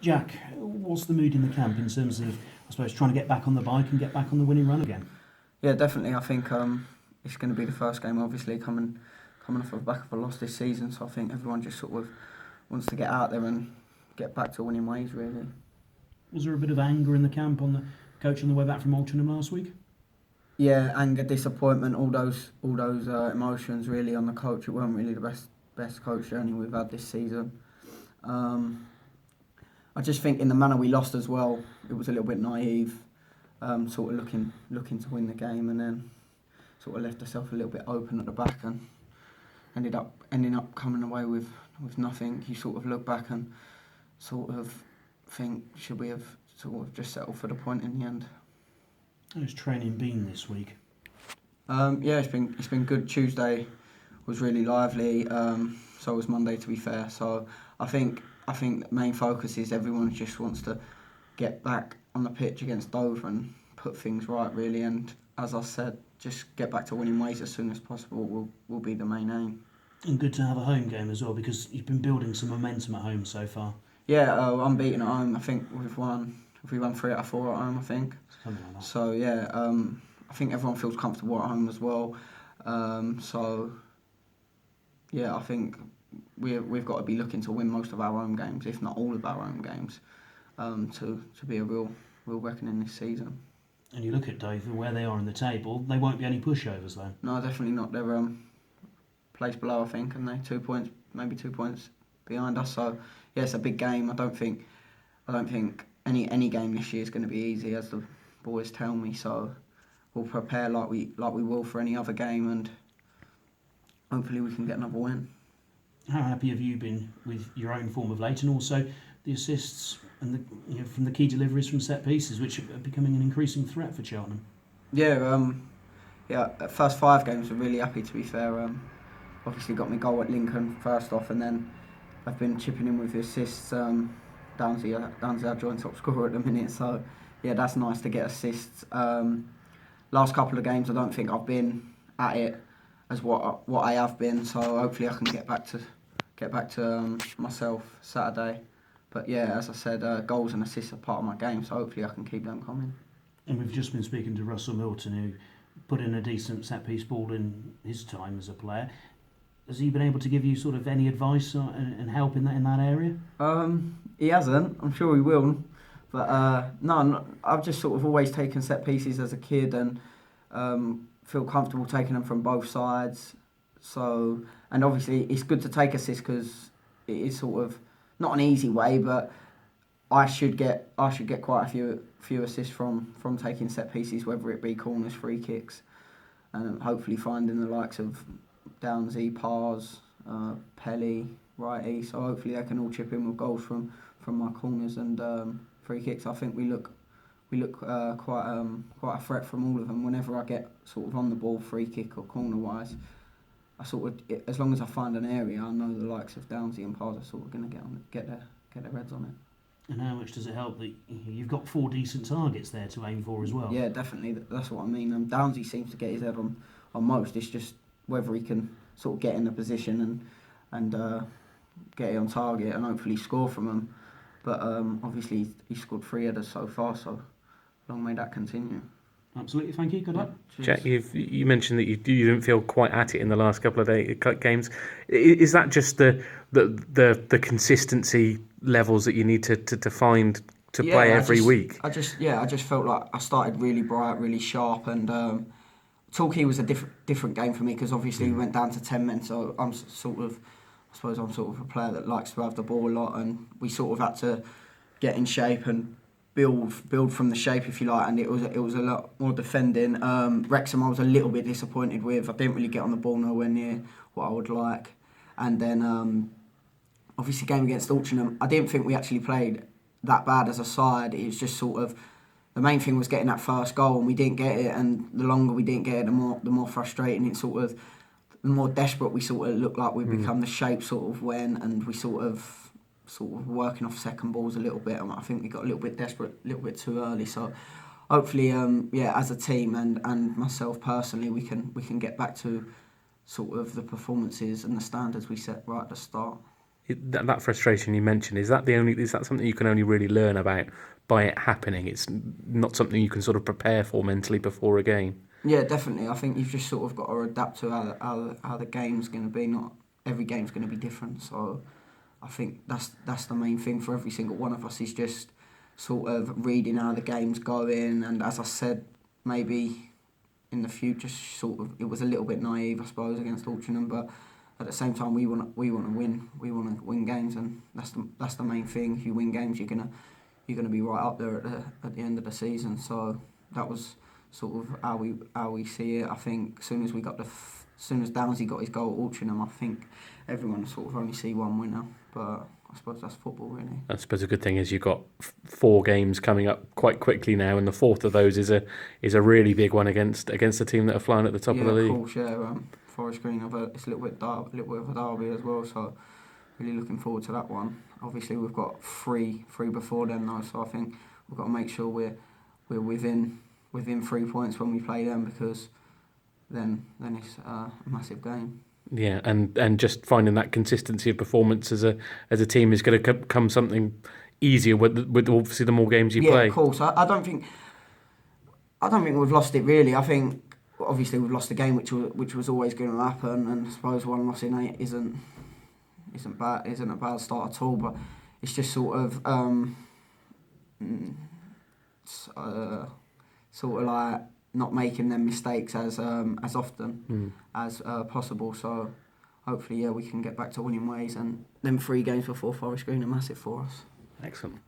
Jack, what's the mood in the camp in terms of, I suppose, trying to get back on the bike and get back on the winning run again? Yeah, definitely. I think it's going to be the first game, obviously, coming off the back of a loss this season. So I think everyone just sort of wants to get out there and get back to winning ways, really. Was there a bit of anger in the camp on the coach on the way back from Cheltenham last week? Yeah, anger, disappointment, all those emotions really on the coach. It wasn't really the best coach journey we've had this season. I just think in the manner we lost as well, it was a little bit naive. Sort of looking to win the game, and then sort of left herself a little bit open at the back and ending up coming away with nothing. You sort of look back and sort of think, should we have sort of just settled for the point in the end? How's training been this week? Yeah, it's been good. Tuesday was really lively. So was Monday, to be fair. So I think the main focus is everyone just wants to get back on the pitch against Dover and put things right, really. And as I said, just get back to winning ways as soon as possible will be the main aim. And good to have a home game as well, because you've been building some momentum at home so far. Yeah, unbeaten at home. I think we won 3 out of 4 at home, I think. Something like that. So yeah, I think everyone feels comfortable at home as well. So yeah, I think we've got to be looking to win most of our home games, if not all of our home games, to be a real reckoning this season. And you look at Dover, where they are in the table, they won't be any pushovers though. No, definitely not. They're place below, I think, and they 2 points, maybe 2 points behind us. So yeah, it's a big game. I don't think any game this year is going to be easy, as the boys tell me. So we'll prepare like we will for any other game, and hopefully we can get another win. How happy have you been with your own form of late, and also the assists and from the key deliveries from set pieces, which are becoming an increasing threat for Cheltenham? Yeah, the first 5 games were really happy, to be fair. Obviously got my goal at Lincoln first off, and then I've been chipping in with the assists. Downsy our joint top scorer at the minute, so yeah, that's nice to get assists. Last couple of games I don't think I've been at it as what I have been, so hopefully I can get back to myself Saturday. But yeah, as I said, goals and assists are part of my game, so hopefully I can keep them coming. And we've just been speaking to Russell Milton, who put in a decent set-piece ball in his time as a player. Has he been able to give you sort of any advice and help in that area? He hasn't. I'm sure he will. But no, I've just sort of always taken set pieces as a kid and feel comfortable taking them from both sides. So, and obviously it's good to take assists because it is sort of not an easy way, but I should get quite a few assists from taking set pieces, whether it be corners, free kicks, and hopefully finding the likes of Downsy, Pars, Pelly, Righty. So hopefully they can all chip in with goals from my corners and free kicks. I think we look quite a threat from all of them. Whenever I get sort of on the ball, free kick or corner wise, I sort of, as long as I find an area, I know the likes of Downsy and Pars are sort of going to get their heads on it. And how much does it help that you've got 4 decent targets there to aim for as well? Yeah, definitely. That's what I mean. Downsy seems to get his head on most. It's just whether he can sort of get in the position and get it on target and hopefully score from them. But obviously he's scored 3 headers so far, so long may that continue. Absolutely, thank you. Good luck. Jack, you mentioned that you didn't feel quite at it in the last couple of games. Is that just the consistency levels that you need to find to play every week? I just felt like I started really bright, really sharp, and Torquay was a different game for me because obviously we went down to 10 men. So I'm sort of a player that likes to have the ball a lot, and we sort of had to get in shape and build from the shape, if you like, and it was a lot more defending. Wrexham I was a little bit disappointed with. I didn't really get on the ball nowhere near what I would like. And then obviously game against Cheltenham, I didn't think we actually played that bad as a side. It was just sort of, the main thing was getting that first goal, and we didn't get it, and the longer we didn't get it, the more frustrating it sort of, the more desperate we sort of looked like we'd become. The shape sort of went, and we sort of working off second balls a little bit, and I think we got a little bit desperate, a little bit too early. So hopefully, as a team and myself personally, we can get back to sort of the performances and the standards we set right at the start. That frustration you mentioned, is that something you can only really learn about by it happening? It's not something you can sort of prepare for mentally before a game. Yeah, definitely. I think you've just sort of got to adapt to how the game's going to be. Not every game's going to be different. So I think that's the main thing for every single one of us, is just sort of reading how the game's going. And as I said, maybe in the future, sort of, it was a little bit naive, I suppose, against Cheltenham, but at the same time, we want to win. We want to win games, and that's the main thing. If you win games, you're gonna be right up there at the end of the season. So that was sort of how we see it. I think as soon as Downsy got his goal at Cheltenham, I think everyone sort of only see one winner. But I suppose that's football, really. I suppose a good thing is you've got 4 games coming up quite quickly now, and the fourth of those is a really big one against a team that are flying at the top of the league. Of course, yeah. Forest Green, it's a little bit of a derby as well, so really looking forward to that one. Obviously, we've got three before then though, so I think we've got to make sure we're within 3 points when we play them, because then it's a massive game. Yeah, and just finding that consistency of performance as a team is going to come something easier with obviously the more games you play. Yeah, of course. I don't think we've lost it really. I think obviously we've lost the game, which was always going to happen, and I suppose 1 loss in 8 isn't a bad start at all. But it's just sort of like not making them mistakes as often as possible. So hopefully, we can get back to winning ways, and them 3 games before Forest Green are massive for us. Excellent.